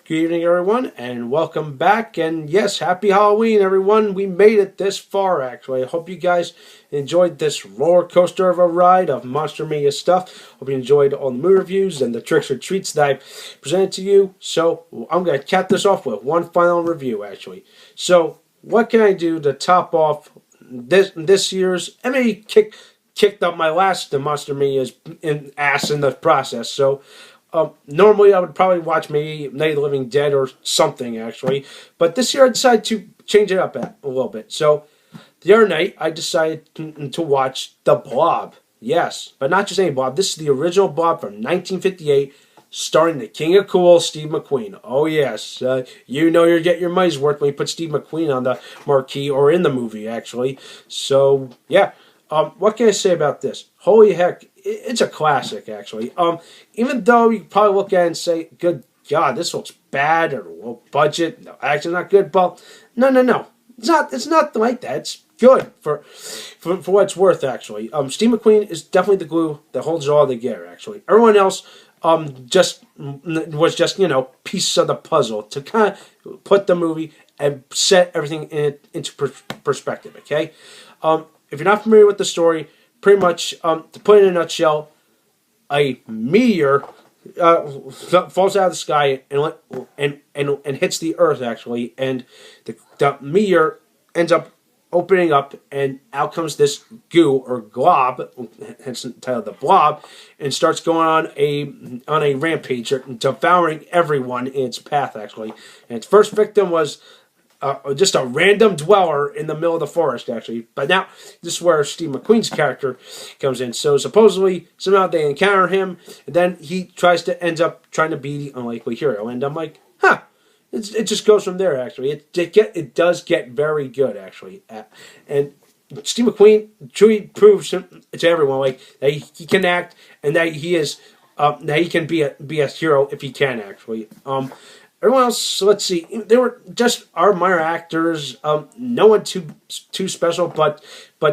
Good evening, everyone, and welcome back. And yes, happy Halloween, everyone. We made it this far, actually. I hope you guys enjoyed this roller coaster of a ride of Monster Mania stuff. Hope you enjoyed all the movie reviews and the tricks or treats that I presented to you. So I'm going to cap this off with one final review, actually. So what can I do to top off this year's? I mean, kicked up my last Monster Mania's ass in the process. So. Normally, I would probably watch maybe Night of the Living Dead or something, actually. But this year, I decided to change it up a little bit. So, the other night, I decided to watch The Blob. Yes, but not just any Blob. This is the original Blob from 1958, starring the King of Cool, Steve McQueen. Oh, yes. You know you're getting your money's worth when you put Steve McQueen on the marquee, or in the movie, actually. So, yeah. What can I say about this? Holy heck, it's a classic, actually. Even though you probably look at it and say, good God, this looks bad, or low budget, no, action's not good, but no. It's not like that. It's good for what it's worth, actually. Steve McQueen is definitely the glue that holds it all together, actually. Everyone else just was just, pieces of the puzzle to kind of put the movie and set everything into perspective, okay? If you're not familiar with the story, pretty much, to put it in a nutshell, a meteor falls out of the sky and hits the Earth, actually, and the meteor ends up opening up, and out comes this goo or glob, hence the title The Blob, and starts going on a rampage, devouring everyone in its path, actually. And its first victim was just a random dweller in the middle of the forest, actually. But now, this is where Steve McQueen's character comes in. So supposedly, somehow they encounter him, and then he ends up trying to be the unlikely hero. And I'm like, it just goes from there, actually. It does get very good, actually. And Steve McQueen truly proves to everyone that he can act, and that he can be a hero if he can, actually. Everyone else, let's see, they were just our minor actors. No one too special, but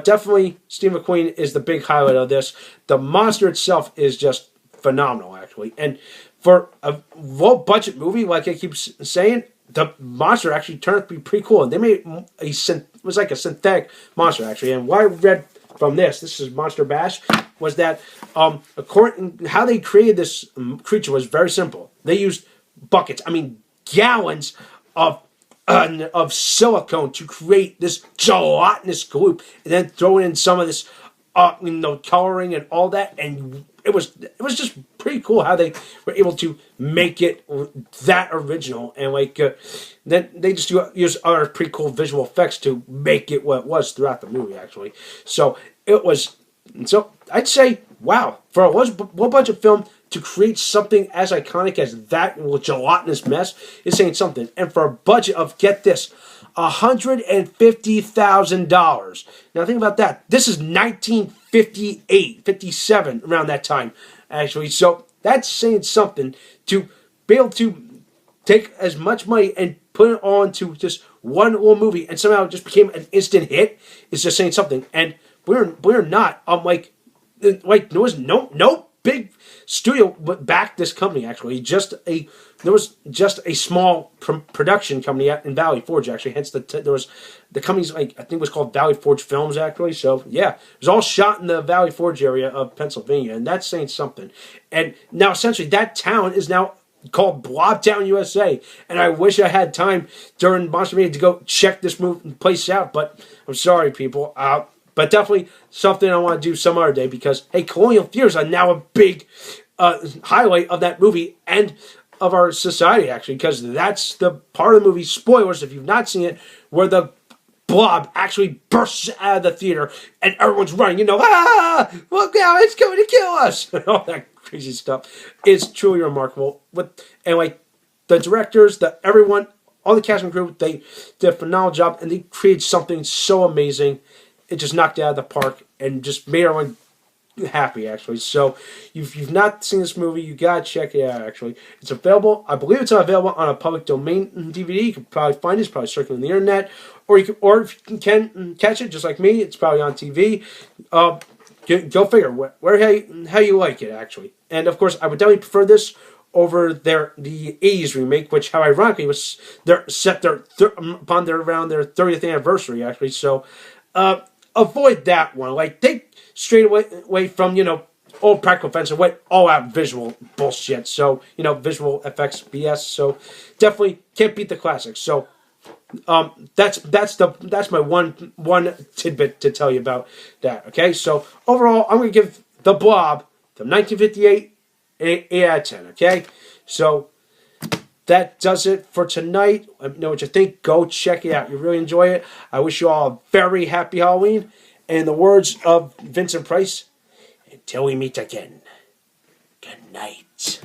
definitely Steve McQueen is the big highlight of this. The monster itself is just phenomenal, actually. And for a low-budget movie, like I keep saying, the monster actually turned out to be pretty cool. And they made it was like a synthetic monster, actually. And what I read from this is Monster Bash, was that according how they created this creature was very simple. They used buckets, gallons of silicone to create this gelatinous glue, and then throw in some of this, coloring and all that, and it was just pretty cool how they were able to make it that original, and then they just use other pretty cool visual effects to make it what it was throughout the movie, actually. So I'd say, wow, for a low budget film, to create something as iconic as that gelatinous mess is saying something. And for a budget of, get this, $150,000. Now think about that. This is 1958, 57, around that time, actually. So that's saying something, to be able to take as much money and put it on to just one little movie, and somehow it just became an instant hit, is just saying something. And we're not, there was no big studio backed this company, actually. There was just a small production company in Valley Forge, actually. Hence there was the company's, I think it was called Valley Forge Films, actually. So yeah, it was all shot in the Valley Forge area of Pennsylvania, and that's saying something. And now essentially that town is now called Blobtown, USA. And I wish I had time during Monster Mania to go check this place out, but I'm sorry, people. But definitely something I want to do some other day, because, hey, colonial fears are now a big highlight of that movie and of our society, actually, because that's the part of the movie, spoilers if you've not seen it, where the Blob actually bursts out of the theater and everyone's running, look out, it's coming to kill us, and all that crazy stuff. It's truly remarkable. The directors, everyone, all the cast and crew, they did a phenomenal job, and they created something so amazing. It just knocked it out of the park and just made everyone happy, actually. So, if you've not seen this movie, you gotta check it out, actually. It's available, I believe it's available on a public domain DVD. You can probably find it, it's probably circulating on the internet. Or if you can catch it, just like me, it's probably on TV. Go figure, how you like it, actually. And, of course, I would definitely prefer this over the 80s remake, which how ironically was upon their around their 30th anniversary actually. So avoid that one. Like take straight away from old practical effects and went all out visual bullshit. So visual effects BS. So definitely can't beat the classics. So that's my one tidbit to tell you about that. Okay, so overall, I'm gonna give the Blob from 1958 8 out of 10. Okay, so that does it for tonight. Let me know what you think. Go check it out. You really enjoy it. I wish you all a very happy Halloween. And in the words of Vincent Price, until we meet again, good night.